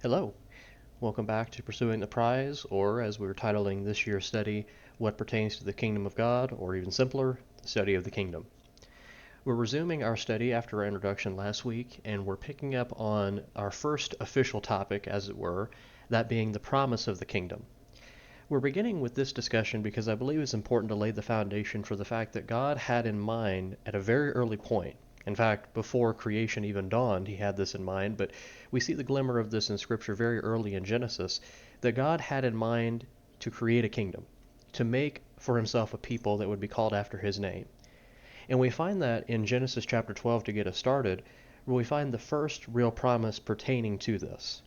Hello, welcome back to Pursuing the Prize, or as we're titling this year's study, What Pertains to the Kingdom of God, or even simpler, the Study of the Kingdom. We're resuming our study after our introduction last week, and we're picking up on our first official topic, as it were, that being the promise of the kingdom. We're beginning with this discussion because I believe it's important to lay the foundation for the fact that God had in mind at a very early point. In fact, before creation even dawned, he had this in mind, but we see the glimmer of this in Scripture very early in Genesis, that God had in mind to create a kingdom, to make for himself a people that would be called after his name. And we find that in Genesis chapter 12 to get us started, where we find the first real promise pertaining to this.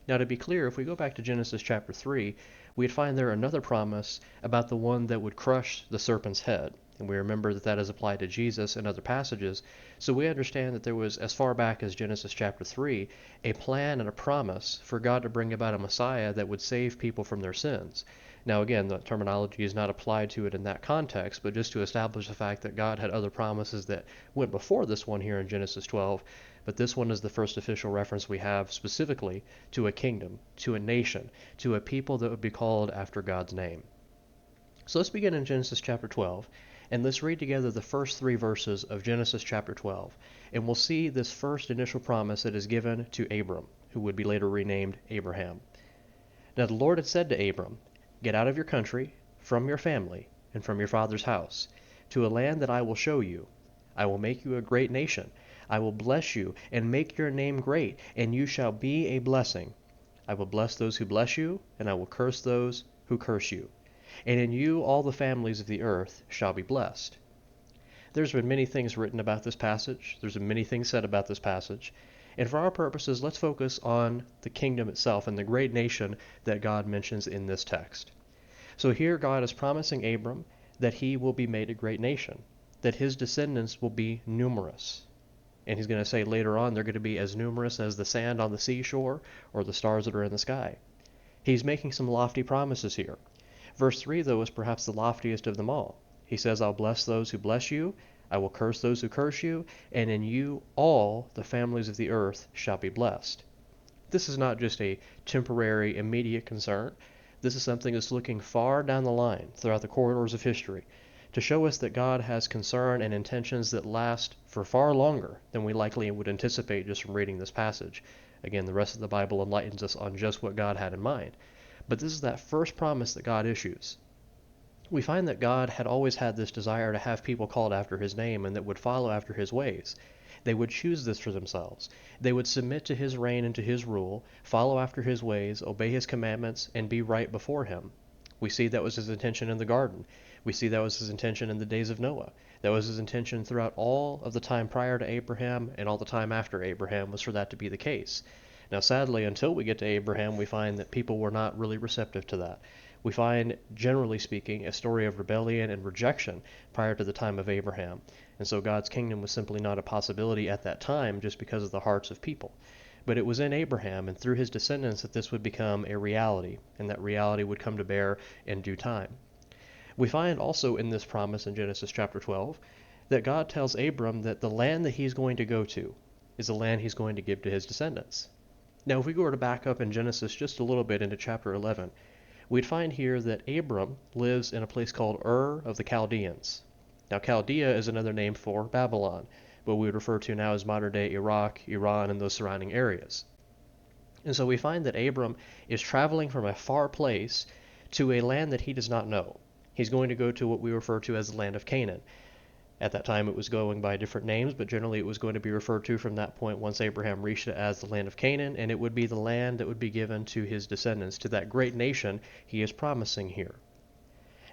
Now, to be clear, if we go back to Genesis chapter 3, we'd find there another promise about the one that would crush the serpent's head. And we remember that that is applied to Jesus in other passages. So we understand that there was, as far back as Genesis chapter 3, a plan and a promise for God to bring about a Messiah that would save people from their sins. Now, again, the terminology is not applied to it in that context, but just to establish the fact that God had other promises that went before this one here in Genesis 12. But this one is the first official reference we have specifically to a kingdom, to a nation, to a people that would be called after God's name. So let's begin in Genesis chapter 12, and let's read together the first 3 verses of Genesis chapter 12, and we'll see this first initial promise that is given to Abram, who would be later renamed Abraham. Now the Lord had said to Abram, "Get out of your country, from your family, and from your father's house, to a land that I will show you. I will make you a great nation. I will bless you and make your name great, and you shall be a blessing. I will bless those who bless you, and I will curse those who curse you. And in you all the families of the earth shall be blessed." There's been many things written about this passage. There's been many things said about this passage. And for our purposes, let's focus on the kingdom itself and the great nation that God mentions in this text. So here God is promising Abram that he will be made a great nation, that his descendants will be numerous. And he's going to say later on they're going to be as numerous as the sand on the seashore or the stars that are in the sky. He's making some lofty promises here. Verse 3, though, is perhaps the loftiest of them all. He says, "I'll bless those who bless you, I will curse those who curse you, and in you all the families of the earth shall be blessed." This is not just a temporary, immediate concern. This is something that's looking far down the line throughout the corridors of history to show us that God has concern and intentions that last for far longer than we likely would anticipate just from reading this passage. Again, the rest of the Bible enlightens us on just what God had in mind. But this is that first promise that God issues. We find that God had always had this desire to have people called after his name and that would follow after his ways. They would choose this for themselves. They would submit to his reign and to his rule, follow after his ways, obey his commandments, and be right before him. We see that was his intention in the garden. We see that was his intention in the days of Noah. That was his intention throughout all of the time prior to Abraham and all the time after Abraham was for that to be the case. Now, sadly, until we get to Abraham, we find that people were not really receptive to that. We find, generally speaking, a story of rebellion and rejection prior to the time of Abraham. And so God's kingdom was simply not a possibility at that time just because of the hearts of people. But it was in Abraham and through his descendants that this would become a reality, and that reality would come to bear in due time. We find also in this promise in Genesis chapter 12 that God tells Abram that the land that he's going to go to is the land he's going to give to his descendants. Now, if we were to back up in Genesis just a little bit into chapter 11, we'd find here that Abram lives in a place called Ur of the Chaldeans. Now, Chaldea is another name for Babylon, what we would refer to now as modern-day Iraq, Iran, and those surrounding areas. And so we find that Abram is traveling from a far place to a land that he does not know. He's going to go to what we refer to as the land of Canaan. At that time, it was going by different names, but generally it was going to be referred to from that point once Abraham reached it as the land of Canaan, and it would be the land that would be given to his descendants, to that great nation he is promising here.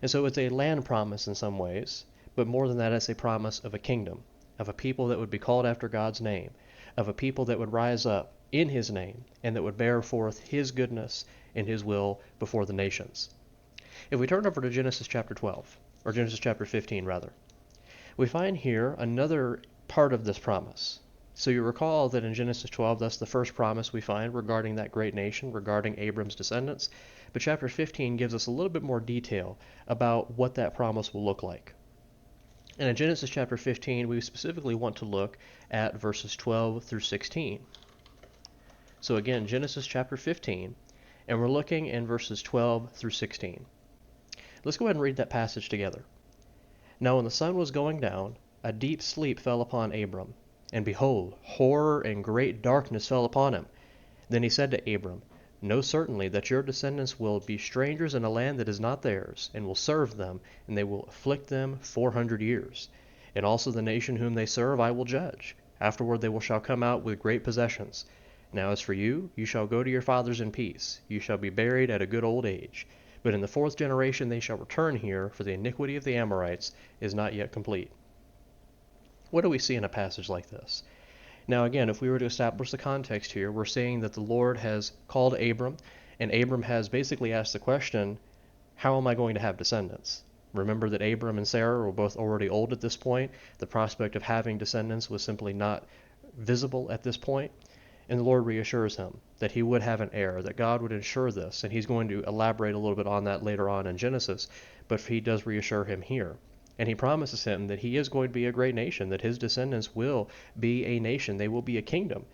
And so it's a land promise in some ways, but more than that, it's a promise of a kingdom, of a people that would be called after God's name, of a people that would rise up in his name, and that would bear forth his goodness and his will before the nations. If we turn over to Genesis chapter 12, or Genesis chapter 15 rather, we find here another part of this promise. So you recall that in Genesis 12, that's the first promise we find regarding that great nation, regarding Abram's descendants. But chapter 15 gives us a little bit more detail about what that promise will look like. And in Genesis chapter 15, we specifically want to look at verses 12 through 16. So again, Genesis chapter 15, and we're looking in verses 12 through 16. Let's go ahead and read that passage together. Now when the sun was going down, a deep sleep fell upon Abram. And behold, horror and great darkness fell upon him. Then he said to Abram, Know certainly that your descendants will be strangers in a land that is not theirs, and will serve them, and they will afflict them 400 years. And also the nation whom they serve I will judge. Afterward they shall come out with great possessions. Now as for you, you shall go to your fathers in peace. You shall be buried at a good old age. But in the fourth generation they shall return here, for the iniquity of the Amorites is not yet complete. What do we see in a passage like this? Now again, if we were to establish the context here, we're seeing that the Lord has called Abram, and Abram has basically asked the question, how am I going to have descendants? Remember that Abram and Sarah were both already old at this point. The prospect of having descendants was simply not visible at this point. And the Lord reassures him that he would have an heir, that God would ensure this, and he's going to elaborate a little bit on that later on in Genesis, but he does reassure him here. And he promises him that he is going to be a great nation, that his descendants will be a nation, they will be a kingdom.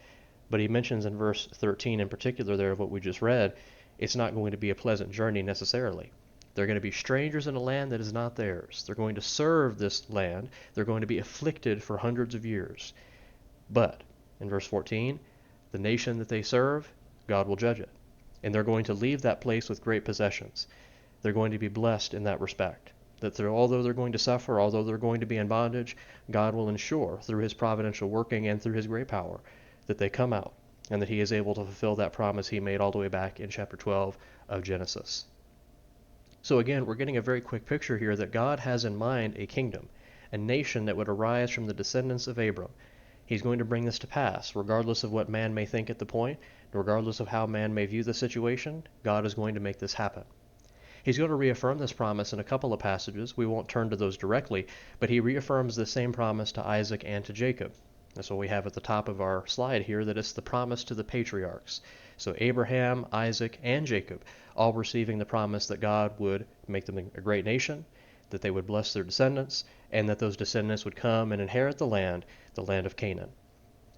But he mentions in verse 13 in particular there of what we just read, it's not going to be a pleasant journey necessarily. They're going to be strangers in a land that is not theirs. They're going to serve this land. They're going to be afflicted for hundreds of years. But, in verse 14, the nation that they serve, God will judge it. And they're going to leave that place with great possessions. They're going to be blessed in that respect. That although they're going to suffer, although they're going to be in bondage, God will ensure through his providential working and through his great power that they come out and that he is able to fulfill that promise he made all the way back in chapter 12 of Genesis. So again, we're getting a very quick picture here that God has in mind a kingdom, a nation that would arise from the descendants of Abram. He's going to bring this to pass, regardless of what man may think at the point, regardless of how man may view the situation, God is going to make this happen. He's going to reaffirm this promise in a couple of passages. We won't turn to those directly, but he reaffirms the same promise to Isaac and to Jacob. That's what we have at the top of our slide here, that it's the promise to the patriarchs. So Abraham, Isaac, and Jacob, all receiving the promise that God would make them a great nation, that they would bless their descendants, and that those descendants would come and inherit the land of Canaan.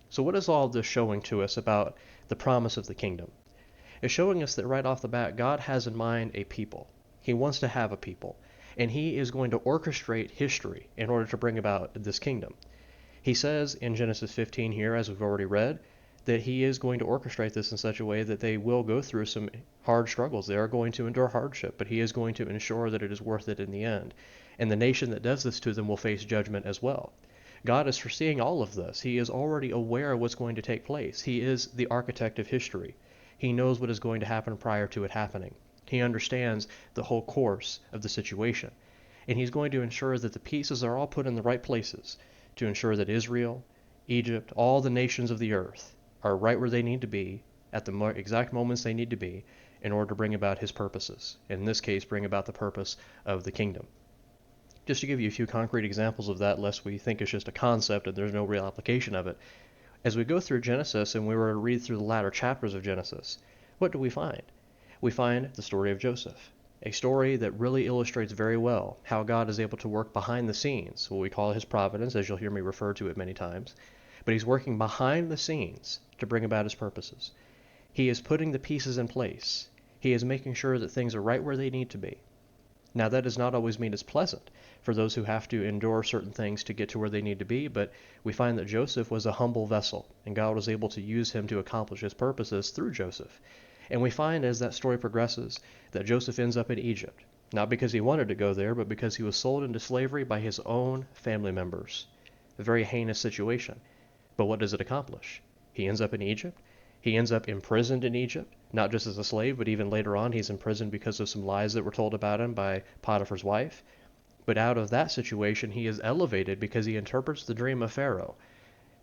So what is all this showing to us about the promise of the kingdom? It's showing us that right off the bat, God has in mind a people. He wants to have a people, and he is going to orchestrate history in order to bring about this kingdom. He says in Genesis 15 here, as we've already read, that he is going to orchestrate this in such a way that they will go through some hard struggles. They are going to endure hardship, but he is going to ensure that it is worth it in the end. And the nation that does this to them will face judgment as well. God is foreseeing all of this. He is already aware of what's going to take place. He is the architect of history. He knows what is going to happen prior to it happening. He understands the whole course of the situation. And he's going to ensure that the pieces are all put in the right places to ensure that Israel, Egypt, all the nations of the earth are right where they need to be at the exact moments they need to be in order to bring about his purposes. In this case, bring about the purpose of the kingdom. Just to give you a few concrete examples of that, lest we think it's just a concept and there's no real application of it. As we go through Genesis and we were to read through the latter chapters of Genesis, what do we find? We find the story of Joseph, a story that really illustrates very well how God is able to work behind the scenes, what we call his providence, as you'll hear me refer to it many times. But he's working behind the scenes to bring about his purposes. He is putting the pieces in place. He is making sure that things are right where they need to be. Now, that does not always mean it's pleasant for those who have to endure certain things to get to where they need to be, but we find that Joseph was a humble vessel, and God was able to use him to accomplish his purposes through Joseph. And we find as that story progresses that Joseph ends up in Egypt, not because he wanted to go there, but because he was sold into slavery by his own family members. A very heinous situation. But what does it accomplish? He ends up in Egypt. He ends up imprisoned in Egypt, not just as a slave, but even later on he's imprisoned because of some lies that were told about him by Potiphar's wife. But out of that situation, he is elevated because he interprets the dream of Pharaoh.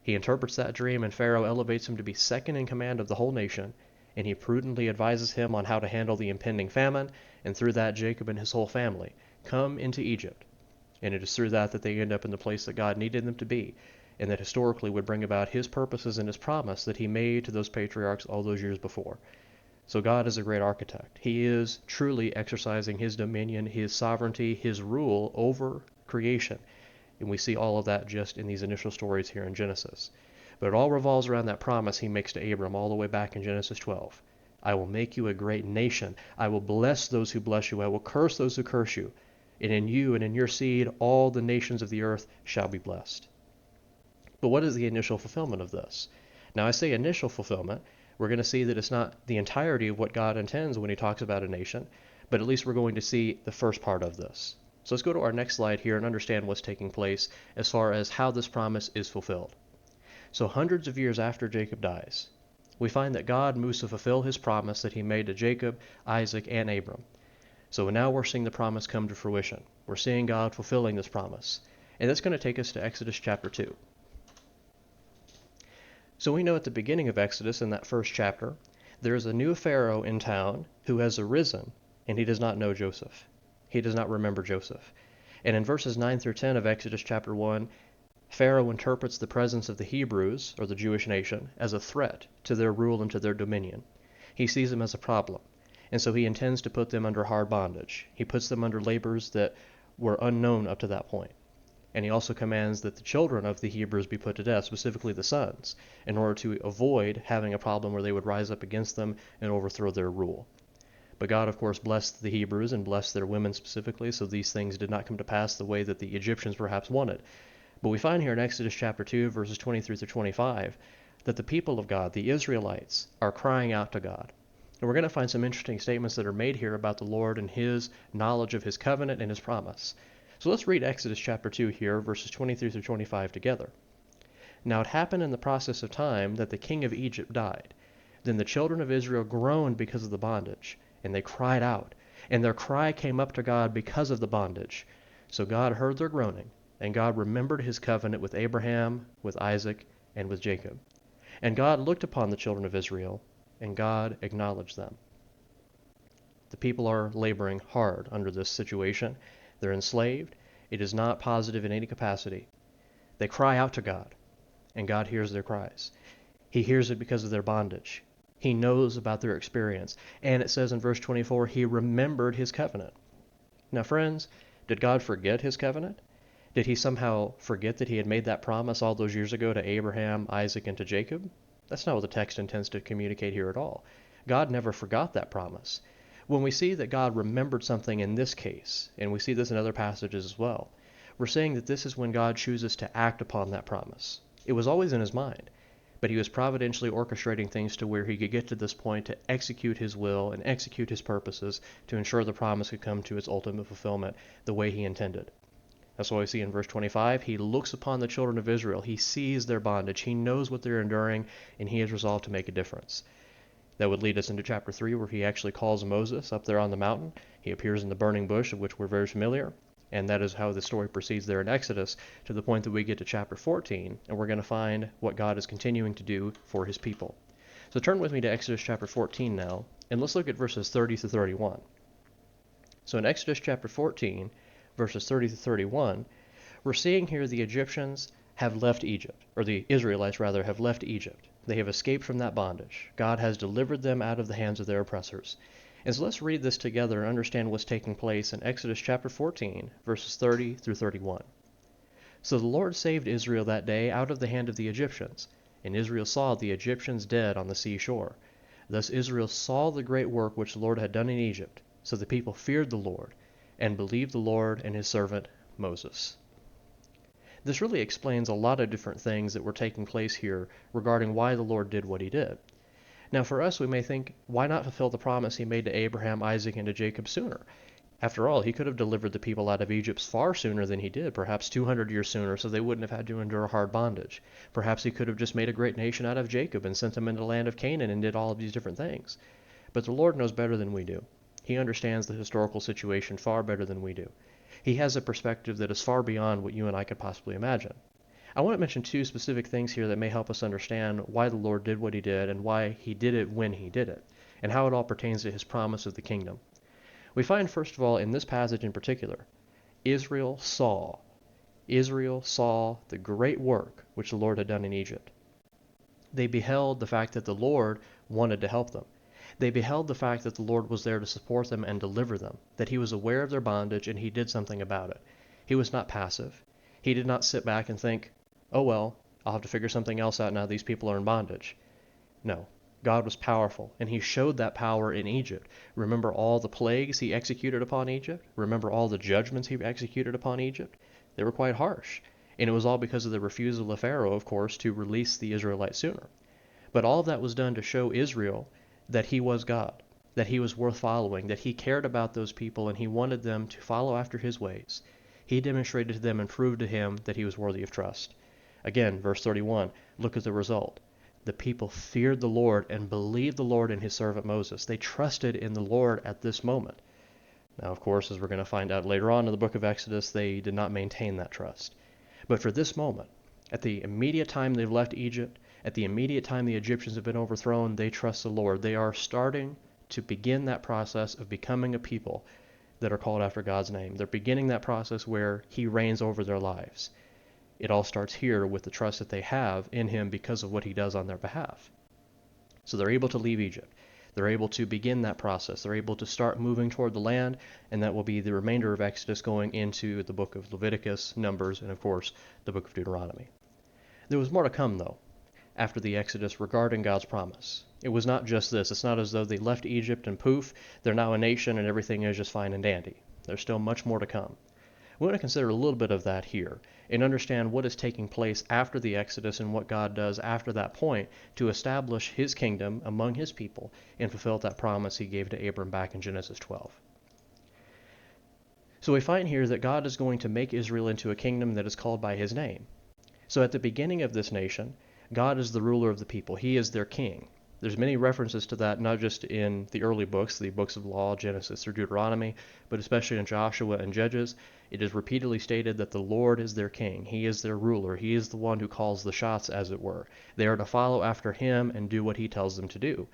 He interprets that dream, and Pharaoh elevates him to be second in command of the whole nation, and he prudently advises him on how to handle the impending famine, and through that Jacob and his whole family come into Egypt. And it is through that they end up in the place that God needed them to be, and that historically would bring about his purposes and his promise that he made to those patriarchs all those years before. So God is a great architect. He is truly exercising his dominion, his sovereignty, his rule over creation. And we see all of that just in these initial stories here in Genesis. But it all revolves around that promise he makes to Abram all the way back in Genesis 12. I will make you a great nation. I will bless those who bless you. I will curse those who curse you. And in you and in your seed, all the nations of the earth shall be blessed. But what is the initial fulfillment of this? Now, I say initial fulfillment. We're going to see that it's not the entirety of what God intends when he talks about a nation, but at least we're going to see the first part of this. So let's go to our next slide here and understand what's taking place as far as how this promise is fulfilled. So hundreds of years after Jacob dies, we find that God moves to fulfill his promise that he made to Jacob, Isaac, and Abram. So now we're seeing the promise come to fruition. We're seeing God fulfilling this promise. And that's going to take us to Exodus chapter 2. So we know at the beginning of Exodus, in that first chapter, there is a new Pharaoh in town who has arisen, and he does not know Joseph. He does not remember Joseph. And in verses 9 through 10 of Exodus chapter 1, Pharaoh interprets the presence of the Hebrews, or the Jewish nation, as a threat to their rule and to their dominion. He sees them as a problem, and so he intends to put them under hard bondage. He puts them under labors that were unknown up to that point. And he also commands that the children of the Hebrews be put to death, specifically the sons, in order to avoid having a problem where they would rise up against them and overthrow their rule. But God, of course, blessed the Hebrews and blessed their women specifically, so these things did not come to pass the way that the Egyptians perhaps wanted. But we find here in Exodus chapter 2, verses 23 through 25, that the people of God, the Israelites, are crying out to God. And we're going to find some interesting statements that are made here about the Lord and his knowledge of his covenant and his promise. So let's read Exodus chapter 2 here, verses 23 through 25 together. Now it happened in the process of time that the king of Egypt died. Then the children of Israel groaned because of the bondage, and they cried out, and their cry came up to God because of the bondage. So God heard their groaning, and God remembered his covenant with Abraham, with Isaac, and with Jacob. And God looked upon the children of Israel, and God acknowledged them. The people are laboring hard under this situation. They're enslaved. It is not positive in any capacity. They cry out to God, and God hears their cries. He hears it because of their bondage. He knows about their experience. And it says in verse 24, he remembered his covenant. Now, friends, did God forget his covenant? Did he somehow forget that he had made that promise all those years ago to Abraham, Isaac, and to Jacob? That's not what the text intends to communicate here at all. God never forgot that promise. When we see that God remembered something in this case, and we see this in other passages as well, we're saying that this is when God chooses to act upon that promise. It was always in his mind, but he was providentially orchestrating things to where he could get to this point to execute his will and execute his purposes to ensure the promise could come to its ultimate fulfillment the way he intended. That's why we see in verse 25, he looks upon the children of Israel. He sees their bondage. He knows what they're enduring, and he is resolved to make a difference. That would lead us into chapter 3, where he actually calls Moses up there on the mountain. He appears in the burning bush, of which we're very familiar, and that is how the story proceeds there in Exodus, to the point that we get to chapter 14, and we're going to find what God is continuing to do for his people. So turn with me to Exodus chapter 14 now, and let's look at verses 30 to 31. So in Exodus chapter 14, verses 30 to 31, we're seeing here the Egyptians have left Egypt, or the Israelites rather have left Egypt. They have escaped from that bondage. God has delivered them out of the hands of their oppressors. And so let's read this together and understand what's taking place in Exodus chapter 14, verses 30 through 31. So the Lord saved Israel that day out of the hand of the Egyptians, and Israel saw the Egyptians dead on the seashore. Thus Israel saw the great work which the Lord had done in Egypt. So the people feared the Lord, and believed the Lord and his servant Moses. This really explains a lot of different things that were taking place here regarding why the Lord did what he did. Now for us, we may think, why not fulfill the promise he made to Abraham, Isaac, and to Jacob sooner? After all, he could have delivered the people out of Egypt far sooner than he did, perhaps 200 years sooner, so they wouldn't have had to endure hard bondage. Perhaps he could have just made a great nation out of Jacob and sent them into the land of Canaan and did all of these different things. But the Lord knows better than we do. He understands the historical situation far better than we do. He has a perspective that is far beyond what you and I could possibly imagine. I want to mention two specific things here that may help us understand why the Lord did what he did and why he did it when he did it, and how it all pertains to his promise of the kingdom. We find, first of all, in this passage in particular, Israel saw the great work which the Lord had done in Egypt. They beheld the fact that the Lord wanted to help them. They beheld the fact that the Lord was there to support them and deliver them, that he was aware of their bondage and he did something about it. He was not passive. He did not sit back and think, oh well, I'll have to figure something else out now. These people are in bondage. No. God was powerful, and he showed that power in Egypt. Remember all the plagues he executed upon Egypt? Remember all the judgments he executed upon Egypt? They were quite harsh, and it was all because of the refusal of Pharaoh, of course, to release the Israelites sooner. But all of that was done to show Israel that he was God, that he was worth following, that he cared about those people, and he wanted them to follow after his ways. He demonstrated to them and proved to him that he was worthy of trust. Again, verse 31, look at the result. The people feared the Lord and believed the Lord and his servant Moses. They trusted in the Lord at this moment. Now, of course, as we're going to find out later on in the book of Exodus, they did not maintain that trust. But for this moment, at the immediate time they've left Egypt, at the immediate time the Egyptians have been overthrown, they trust the Lord. They are starting to begin that process of becoming a people that are called after God's name. They're beginning that process where he reigns over their lives. It all starts here with the trust that they have in him because of what he does on their behalf. So they're able to leave Egypt. They're able to begin that process. They're able to start moving toward the land, and that will be the remainder of Exodus going into the book of Leviticus, Numbers, and of course, the book of Deuteronomy. There was more to come, though, after the Exodus regarding God's promise. It was not just this. It's not as though they left Egypt and poof, they're now a nation and everything is just fine and dandy. There's still much more to come. We want to consider a little bit of that here and understand what is taking place after the Exodus and what God does after that point to establish his kingdom among his people and fulfill that promise he gave to Abram back in Genesis 12. So we find here that God is going to make Israel into a kingdom that is called by his name. So at the beginning of this nation, God is the ruler of the people. He is their king. There's many references to that, not just in the early books, the books of law, Genesis through Deuteronomy, but especially in Joshua and Judges. It is repeatedly stated that the Lord is their king. He is their ruler. He is the one who calls the shots, as it were. They are to follow after him and do what he tells them to do.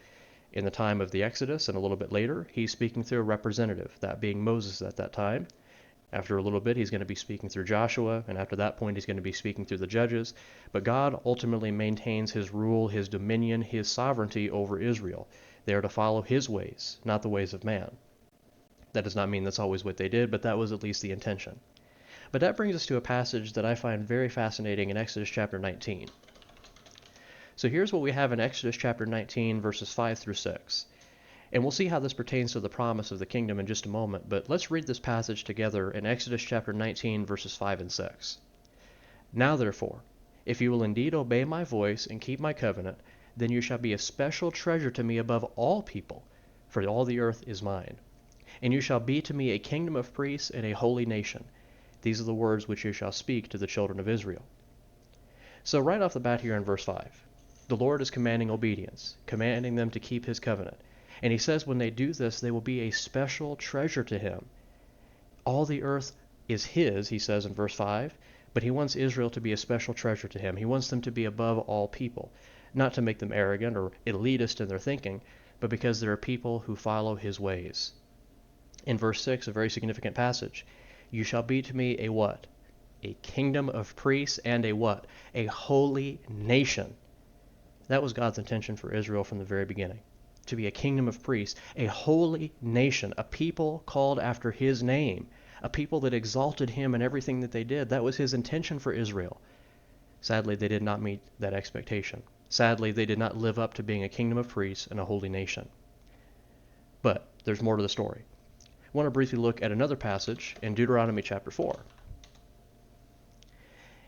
In the time of the Exodus and a little bit later, he's speaking through a representative, that being Moses at that time. After a little bit, he's going to be speaking through Joshua, and after that point, he's going to be speaking through the judges. But God ultimately maintains his rule, his dominion, his sovereignty over Israel. They are to follow his ways, not the ways of man. That does not mean that's always what they did, but that was at least the intention. But that brings us to a passage that I find very fascinating in Exodus chapter 19. So here's what we have in Exodus chapter 19, verses 5 through 6. And we'll see how this pertains to the promise of the kingdom in just a moment, but let's read this passage together in Exodus chapter 19, verses 5 and 6. Now therefore, if you will indeed obey my voice and keep my covenant, then you shall be a special treasure to me above all people, for all the earth is mine. And you shall be to me a kingdom of priests and a holy nation. These are the words which you shall speak to the children of Israel. So right off the bat here in verse 5, the Lord is commanding obedience, commanding them to keep his covenant. And he says when they do this, they will be a special treasure to him. All the earth is his, he says in verse 5, but he wants Israel to be a special treasure to him. He wants them to be above all people, not to make them arrogant or elitist in their thinking, but because they're a people who follow his ways. In verse 6, a very significant passage, you shall be to me a what? A kingdom of priests and a what? A holy nation. That was God's intention for Israel from the very beginning. To be a kingdom of priests, a holy nation, a people called after his name, a people that exalted him in everything that they did. That was his intention for Israel. Sadly, they did not meet that expectation. Sadly, they did not live up to being a kingdom of priests and a holy nation. But there's more to the story. I want to briefly look at another passage in Deuteronomy chapter 4.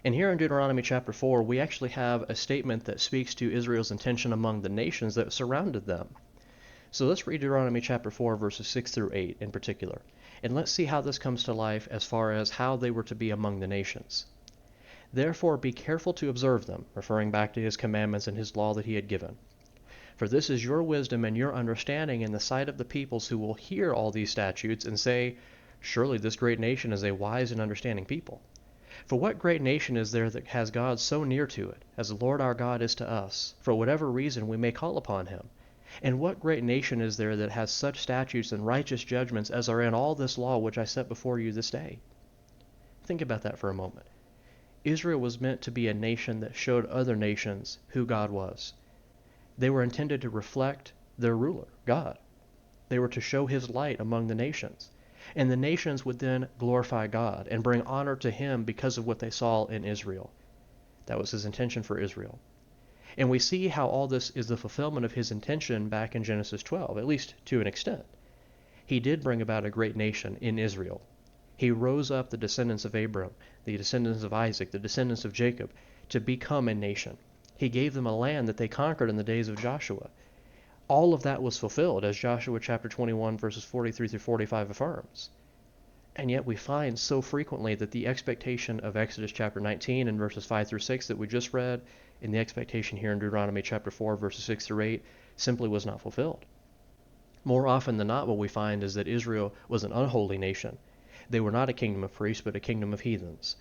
And here in Deuteronomy chapter 4, we actually have a statement that speaks to Israel's intention among the nations that surrounded them. So let's read Deuteronomy chapter 4, verses 6 through 8 in particular, and let's see how this comes to life as far as how they were to be among the nations. Therefore be careful to observe them, referring back to his commandments and his law that he had given. For this is your wisdom and your understanding in the sight of the peoples who will hear all these statutes and say, surely this great nation is a wise and understanding people. For what great nation is there that has God so near to it, as the Lord our God is to us, for whatever reason we may call upon him? And what great nation is there that has such statutes and righteous judgments as are in all this law which I set before you this day? Think about that for a moment. Israel was meant to be a nation that showed other nations who God was. They were intended to reflect their ruler, God. They were to show his light among the nations. And the nations would then glorify God and bring honor to him because of what they saw in Israel. That was his intention for Israel. And we see how all this is the fulfillment of his intention back in Genesis 12, at least to an extent. He did bring about a great nation in Israel. He rose up the descendants of Abram, the descendants of Isaac, the descendants of Jacob, to become a nation. He gave them a land that they conquered in the days of Joshua. All of that was fulfilled, as Joshua chapter 21, verses 43 through 45 affirms. And yet we find so frequently that the expectation of Exodus chapter 19 and verses 5 through 6 that we just read, and the expectation here in Deuteronomy chapter 4, verses 6 through 8, simply was not fulfilled. More often than not, what we find is that Israel was an unholy nation. They were not a kingdom of priests, but a kingdom of heathens.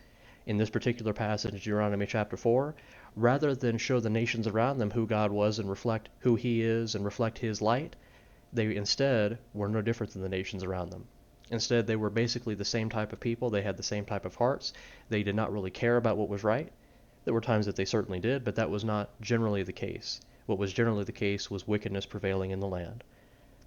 In this particular passage, Deuteronomy chapter 4, rather than show the nations around them who God was and reflect who he is and reflect his light, they instead were no different than the nations around them. Instead, they were basically the same type of people. They had the same type of hearts. They did not really care about what was right. There were times that they certainly did, but that was not generally the case. What was generally the case was wickedness prevailing in the land.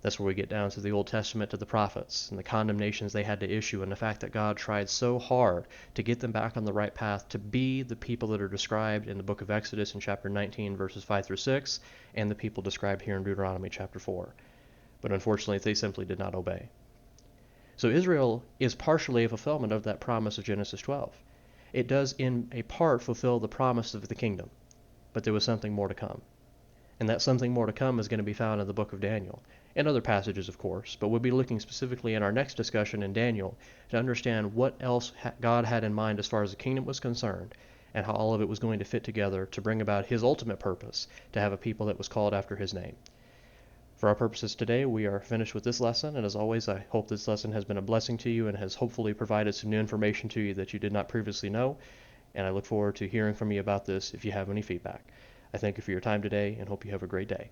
That's where we get down to the Old Testament, to the prophets, and the condemnations they had to issue, and the fact that God tried so hard to get them back on the right path to be the people that are described in the book of Exodus in chapter 19, verses 5 through 6, and the people described here in Deuteronomy chapter 4. But unfortunately, they simply did not obey. So Israel is partially a fulfillment of that promise of Genesis 12. It does in a part fulfill the promise of the kingdom, but there was something more to come. And that something more to come is going to be found in the book of Daniel, and other passages, of course, but we'll be looking specifically in our next discussion in Daniel to understand what else God had in mind as far as the kingdom was concerned, and how all of it was going to fit together to bring about his ultimate purpose, to have a people that was called after his name. For our purposes today, we are finished with this lesson, and as always, I hope this lesson has been a blessing to you and has hopefully provided some new information to you that you did not previously know, and I look forward to hearing from you about this if you have any feedback. I thank you for your time today and hope you have a great day.